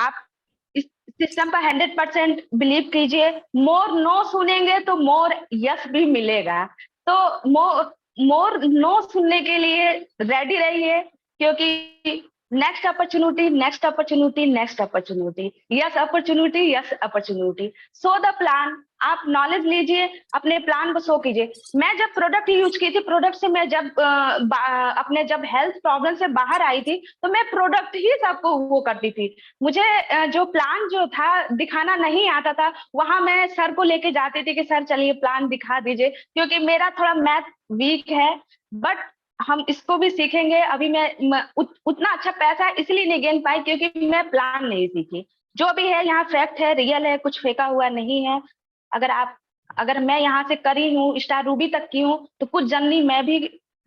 आप इस सिस्टम पर 100% बिलीव कीजिए। मोर नो सुनेंगे तो मोर यस भी मिलेगा। तो मोर नो सुनने के लिए रेडी रहिए, क्योंकि next opportunity, next opportunity, next opportunity, yes opportunity, yes opportunity. So the plan, आप नॉलेज लीजिए, अपने प्लान को शो कीजिए। मैं जब प्रोडक्ट यूज की थी, प्रोडक्ट से मैं जब अपने जब हेल्थ प्रॉब्लम से बाहर आई थी, तो मैं प्रोडक्ट ही सबको वो करती थी। मुझे जो प्लान जो था दिखाना नहीं आता था, वहां मैं सर को लेके जाती थी कि सर चलिए प्लान दिखा दीजिए, क्योंकि मेरा थोड़ा मैथ वीक है। बट हम इसको भी सीखेंगे। अभी मैं उतना अच्छा पैसा इसलिए नहीं गेन पाई क्योंकि मैं प्लान नहीं सीखी। जो भी है यहाँ फैक्ट है, रियल है, कुछ फेंका हुआ नहीं है। अगर मैं यहाँ से करी हूँ, स्टार रूबी तक की हूँ, तो कुछ जर्नी मैं भी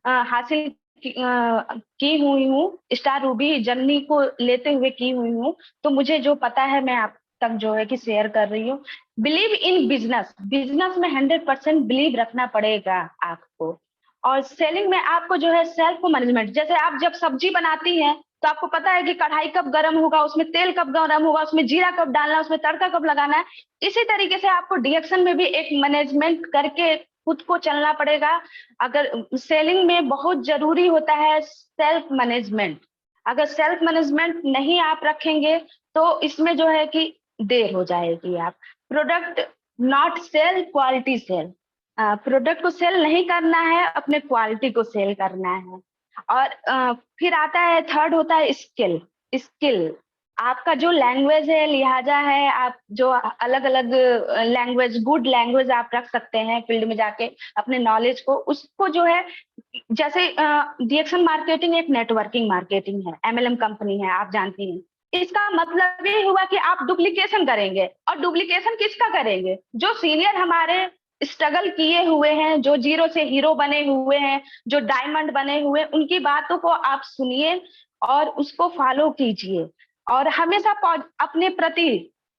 हासिल की हुई हूँ, स्टार रूबी जर्नी को लेते हुए की हुई हूँ। तो मुझे जो पता है मैं आप तक जो है कि शेयर कर रही हूँ। बिलीव इन बिजनेस, बिजनेस में 100% बिलीव रखना पड़ेगा आपको। और सेलिंग में आपको जो है सेल्फ मैनेजमेंट, जैसे आप जब सब्जी बनाती हैं तो आपको पता है कि कढ़ाई कब गर्म होगा, उसमें तेल कब गर्म होगा, उसमें जीरा कब डालना है, उसमें तड़का कब लगाना है। इसी तरीके से आपको डिएक्शन में भी एक मैनेजमेंट करके खुद को चलना पड़ेगा। अगर सेलिंग में बहुत जरूरी होता है सेल्फ मैनेजमेंट। अगर सेल्फ मैनेजमेंट नहीं आप रखेंगे तो इसमें जो है कि देर हो जाएगी। आप product not sell, quality sell. Product को सेल नहीं करना है, अपने क्वालिटी को सेल करना है। और फिर आता है थर्ड, होता है स्किल। स्किल आपका जो लैंग्वेज है, लिहाजा है, आप जो अलग अलग लैंग्वेज, गुड लैंग्वेज आप रख सकते हैं फील्ड में जाके अपने नॉलेज को, उसको जो है जैसे डिएक्शन मार्केटिंग एक नेटवर्किंग मार्केटिंग है, एमएलएम कंपनी है, आप जानती हैं। इसका मतलब ये हुआ कि आप डुप्लीकेशन करेंगे। और डुप्लीकेशन किसका करेंगे? जो सीनियर हमारे स्ट्रगल किए हुए हैं, जो जीरो से हीरो बने हुए हैं, जो डायमंड बने हुए, उनकी बातों को आप सुनिए और उसको फॉलो कीजिए। और हमेशा अपने प्रति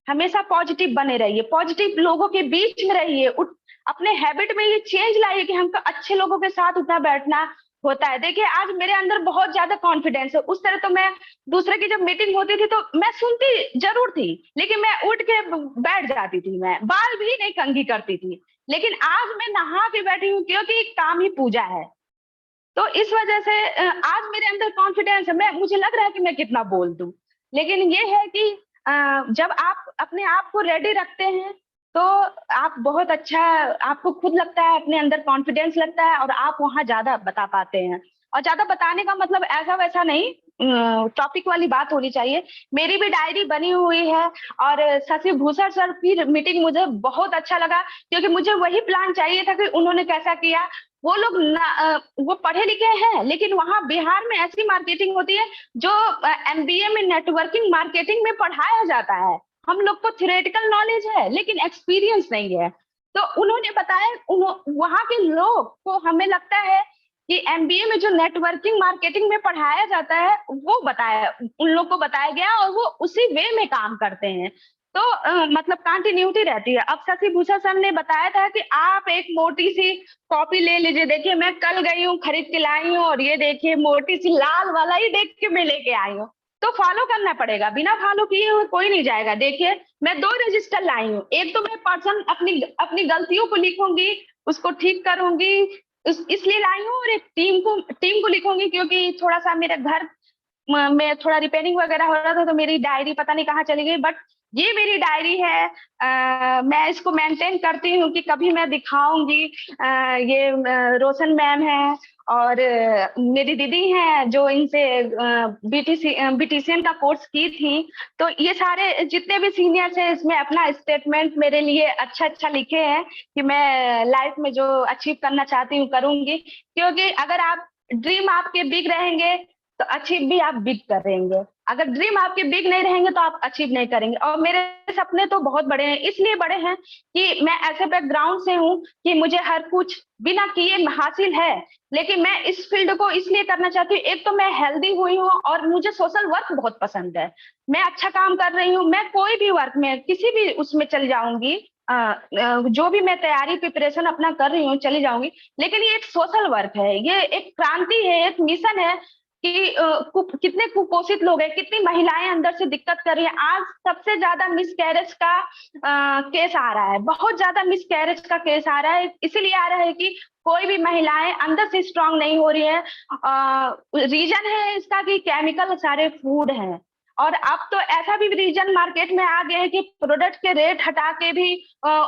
हमेशा पॉजिटिव बने रहिए, पॉजिटिव लोगों के बीच में रहिए। अपने हैबिट में ये चेंज लाइए कि हमको अच्छे लोगों के साथ उठना बैठना होता है। देखिए आज मेरे अंदर बहुत ज्यादा कॉन्फिडेंस है। उस तरह तो मैं दूसरे की जब मीटिंग होती थी तो मैं सुनती जरूर थी, लेकिन मैं उठ के बैठ जाती थी, मैं बाल भी नहीं कंघी करती थी। लेकिन आज मैं नहा के बैठी हूँ, क्योंकि काम ही पूजा है। तो इस वजह से आज मेरे अंदर कॉन्फिडेंस है। मुझे लग रहा है कि मैं कितना बोल दूं, लेकिन ये है कि जब आप अपने आप को रेडी रखते हैं तो आप बहुत अच्छा, आपको खुद लगता है, अपने अंदर कॉन्फिडेंस लगता है और आप वहां ज्यादा बता पाते हैं। और ज्यादा बताने का मतलब ऐसा वैसा नहीं, टॉपिक वाली बात होनी चाहिए। मेरी भी डायरी बनी हुई है। और शशि भूषण सर की मीटिंग मुझे बहुत अच्छा लगा, क्योंकि मुझे वही प्लान चाहिए था कि उन्होंने कैसा किया। वो लोग वो पढ़े लिखे हैं, लेकिन वहां बिहार में ऐसी मार्केटिंग होती है जो एमबीए में नेटवर्किंग मार्केटिंग में पढ़ाया जाता है। हम लोग को थियोरेटिकल नॉलेज है लेकिन एक्सपीरियंस नहीं है। तो उन्होंने बताया, वहां के लोग को, हमें लगता है कि एमबीए में जो नेटवर्किंग मार्केटिंग में पढ़ाया जाता है वो बताया, उन लोग को बताया गया और वो उसी वे में काम करते हैं। तो मतलब कंटिन्यूटी रहती है। अब शशि भूषण सर ने बताया था कि आप एक मोटी सी कॉपी ले लीजिए। देखिए मैं कल गई हूँ, खरीद के लाई हूँ, और ये देखिए मोटी सी लाल वाला ही देख के मैं लेके आई हूँ। तो फॉलो करना पड़ेगा, बिना फॉलो किए हुए कोई नहीं जाएगा। देखिए मैं 2 रजिस्टर लाई हूँ। एक तो मैं पर्सन अपनी अपनी गलतियों को लिखूंगी, उसको ठीक करूंगी, इसलिए लाई हूँ। और एक टीम को लिखूंगी, क्योंकि थोड़ा सा मेरे घर में थोड़ा रिपेयरिंग वगैरह हो रहा था, तो मेरी डायरी पता नहीं कहाँ चली गई। बट ये मेरी डायरी है। मैं इसको मेंटेन करती हूँ कि कभी मैं दिखाऊंगी। ये रोशन मैम है और मेरी दीदी हैं जो इनसे बीटीसीएन का कोर्स की थी। तो ये सारे जितने भी सीनियर्स हैं इसमें अपना स्टेटमेंट मेरे लिए अच्छा अच्छा लिखे हैं कि मैं लाइफ में जो अचीव करना चाहती हूँ करूंगी। क्योंकि अगर आप ड्रीम आपके बिग रहेंगे तो अचीव भी आप बिग करेंगे। अगर ड्रीम आपके बिग नहीं रहेंगे तो आप अचीव नहीं करेंगे। और मेरे सपने तो बहुत बड़े हैं, इसलिए बड़े हैं कि मैं ऐसे बैकग्राउंड से हूँ कि मुझे हर कुछ बिना किए हासिल है। लेकिन मैं इस फील्ड को इसलिए करना चाहती हूँ, एक तो मैं हेल्दी हुई हूँ और मुझे सोशल वर्क बहुत पसंद है। मैं अच्छा काम कर रही हूँ, मैं कोई भी वर्क में किसी भी उसमें चल जाऊंगी। जो भी मैं तैयारी प्रिपरेशन अपना कर रही हूँ चली जाऊंगी। लेकिन ये एक सोशल वर्क है, ये एक क्रांति है, एक मिशन है कि कितने कुपोषित लोग हैं, कितनी महिलाएं अंदर से दिक्कत कर रही है। आज सबसे ज्यादा मिसकैरेज का केस आ रहा है, बहुत ज्यादा मिसकैरेज का केस आ रहा है, इसीलिए आ रहा है कि कोई भी महिलाएं अंदर से स्ट्रांग नहीं हो रही है। रीजन है इसका कि केमिकल सारे फूड हैं, और अब तो ऐसा भी रीजन मार्केट में आ गए हैं कि प्रोडक्ट के रेट हटा के भी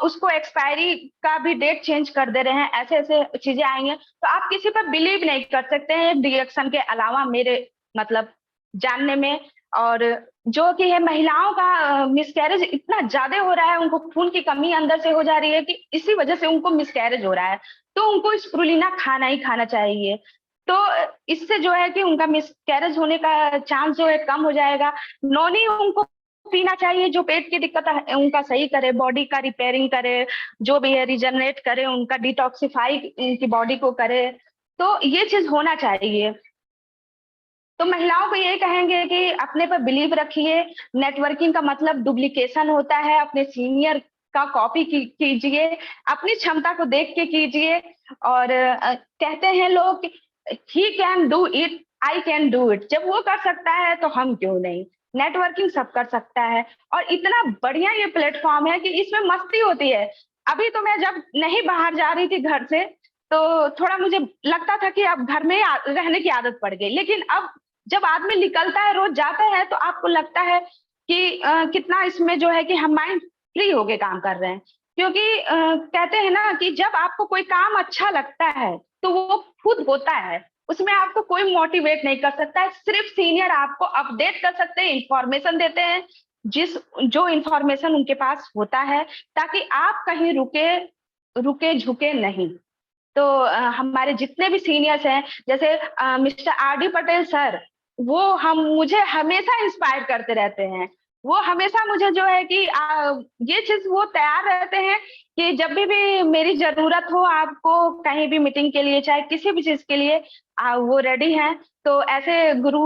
उसको एक्सपायरी का भी डेट चेंज कर दे रहे हैं। ऐसे ऐसे चीजें आएंगे, तो आप किसी पर बिलीव नहीं कर सकते हैं रिएक्शन के अलावा, मेरे मतलब जानने में। और जो कि है महिलाओं का मिसकैरेज इतना ज्यादा हो रहा है, उनको खून की कमी अंदर से हो जा रही है कि इसी वजह से उनको मिसकैरेज हो रहा है, तो उनको स्प्रुलिना खाना ही खाना चाहिए। तो इससे जो है कि उनका मिसकैरेज होने का चांस जो है कम हो जाएगा। नॉनी उनको पीना चाहिए जो पेट की दिक्कत है उनका सही करे, बॉडी का रिपेयरिंग करे, जो भी है रिजनरेट करे, उनका डिटॉक्सिफाई उनकी बॉडी को करे, तो ये चीज होना चाहिए। तो महिलाओं को ये कहेंगे कि अपने पर बिलीव रखिए। नेटवर्किंग का मतलब डुप्लीकेशन होता है, अपने सीनियर का कॉपी कीजिए, अपनी क्षमता को देख के कीजिए। और कहते हैं लोग he can do it, I can do it, जब वो कर सकता है तो हम क्यों नहीं। नेटवर्किंग सब कर सकता है, और इतना बढ़िया ये प्लेटफॉर्म है कि इसमें मस्ती होती है। अभी तो मैं जब नहीं बाहर जा रही थी घर से, तो थोड़ा मुझे लगता था कि अब घर में ही रहने की आदत पड़ गई, लेकिन अब जब आदमी निकलता है, रोज जाता है, तो आपको लगता है कि कितना इसमें जो है कि हम माइंड फ्री होके काम कर रहे हैं। क्योंकि कहते हैं ना कि जब आपको कोई काम अच्छा लगता है तो वो खुद होता है, उसमें आपको कोई मोटिवेट नहीं कर सकता है, सिर्फ सीनियर आपको अपडेट कर सकते हैं, इंफॉर्मेशन देते हैं, जिस जो इंफॉर्मेशन उनके पास होता है, ताकि आप कहीं रुके रुके झुके नहीं। तो हमारे जितने भी सीनियर्स हैं, जैसे mister R D Patel sir, वो हम मुझे हमेशा इंस्पायर करते रहते हैं। वो हमेशा मुझे जो है कि ये चीज वो तैयार रहते हैं कि जब भी मेरी जरूरत हो आपको, कहीं भी मीटिंग के लिए चाहे किसी भी चीज के लिए, वो रेडी हैं। तो ऐसे गुरु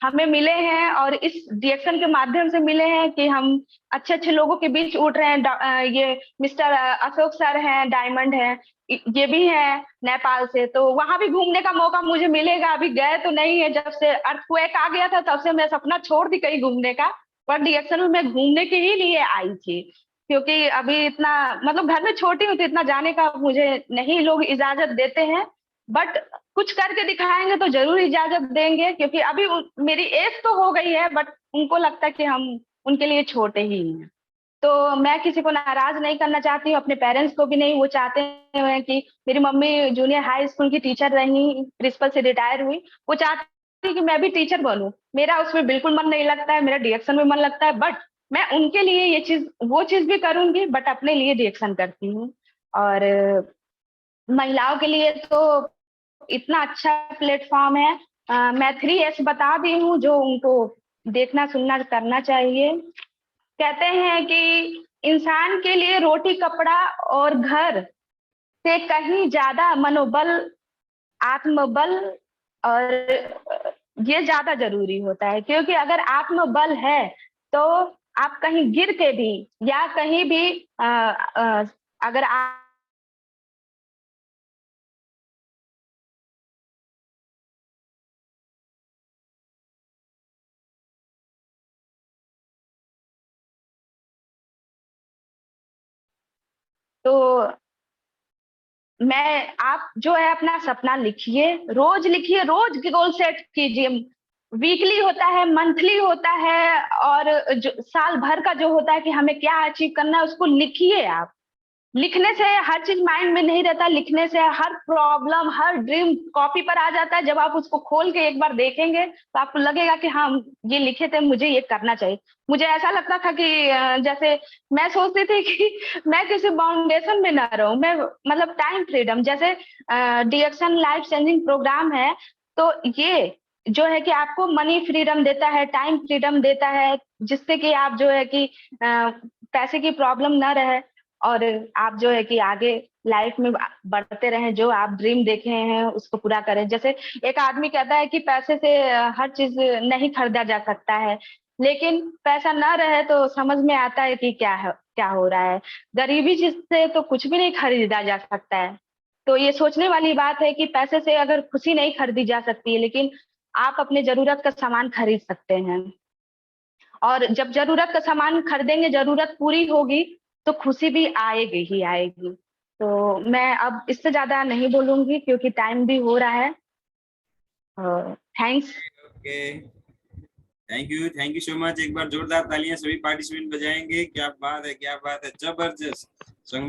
हमें मिले हैं, और इस रिएक्शन के माध्यम से मिले हैं कि हम अच्छे अच्छे लोगों के बीच उठ रहे हैं। ये मिस्टर अशोक सर हैं, डायमंड हैं, ये भी है नेपाल से, तो वहां भी घूमने का मौका मुझे मिलेगा। अभी गए तो नहीं है, जब से अर्थक्वेक आ गया था तब से मैं सपना छोड़ दी कहीं घूमने का, पर रिएक्शन में मैं घूमने के ही लिए आई थी। क्योंकि अभी इतना मतलब घर में छोटी हूँ, तो इतना जाने का मुझे नहीं लोग इजाजत देते हैं, बट कुछ करके दिखाएंगे तो जरूर इजाजत देंगे। क्योंकि अभी मेरी एज तो हो गई है, बट उनको लगता है कि हम उनके लिए छोटे ही हैं। तो मैं किसी को नाराज नहीं करना चाहती हूँ, अपने पेरेंट्स को भी नहीं। वो चाहते हैं कि मेरी मम्मी जूनियर हाई स्कूल की टीचर रही, प्रिंसिपल से रिटायर हुई, वो चाहती है कि मैं भी टीचर बनूं। मेरा उसमें बिल्कुल मन नहीं लगता है, मेरा डिरेक्शन में मन लगता है, बट मैं उनके लिए ये चीज वो चीज भी करूंगी, बट अपने लिए डिरेक्शन करती हूँ। और महिलाओं के लिए तो इतना अच्छा प्लेटफॉर्म है। मैं 3S बता दी हूँ, जो उनको देखना सुनना करना चाहिए। कहते हैं कि इंसान के लिए रोटी कपड़ा और घर से कहीं ज्यादा मनोबल, आत्मबल, और ये ज्यादा जरूरी होता है। क्योंकि अगर आत्मबल है तो आप कहीं गिर के भी, या कहीं भी अगर आप तो मैं आप जो है अपना सपना लिखिए, रोज गोल सेट कीजिए। वीकली होता है, मंथली होता है, और जो साल भर का जो होता है कि हमें क्या अचीव करना है, उसको लिखिए आप। लिखने से हर चीज माइंड में नहीं रहता, लिखने से हर प्रॉब्लम, हर ड्रीम कॉपी पर आ जाता है। जब आप उसको खोल के एक बार देखेंगे तो आपको लगेगा कि हाँ, ये लिखे थे, मुझे ये करना चाहिए। मुझे ऐसा लगता था कि जैसे मैं सोचती थी कि मैं किसी बाउंडेशन में ना रहूं, मैं मतलब टाइम फ्रीडम, जैसे डिएक्शन लाइफ चेंजिंग प्रोग्राम है, तो ये जो है कि आपको मनी फ्रीडम देता है, टाइम फ्रीडम देता है, जिससे कि आप जो है कि पैसे की प्रॉब्लम ना रहे, और आप जो है कि आगे लाइफ में बढ़ते रहें, जो आप ड्रीम देखे हैं उसको पूरा करें। जैसे एक आदमी कहता है कि पैसे से हर चीज नहीं खरीदा जा सकता है, लेकिन पैसा ना रहे तो समझ में आता है कि क्या हो रहा है। गरीबी जिससे तो कुछ भी नहीं खरीदा जा सकता है। तो ये सोचने वाली बात है कि पैसे से अगर खुशी नहीं खरीदी जा सकती है, लेकिन आप अपने जरूरत का सामान खरीद सकते हैं। और जब जरूरत का सामान खरीदेंगे, जरूरत पूरी होगी, तो खुशी भी आएगी ही आएगी। तो मैं अब इससे ज्यादा नहीं बोलूंगी क्योंकि टाइम भी हो रहा है। Thanks. Okay, thank you so much. एक बार जोरदार तालियां सभी पार्टिसिपेंट बजाएंगे। क्या बात है, क्या बात है, जबरदस्त।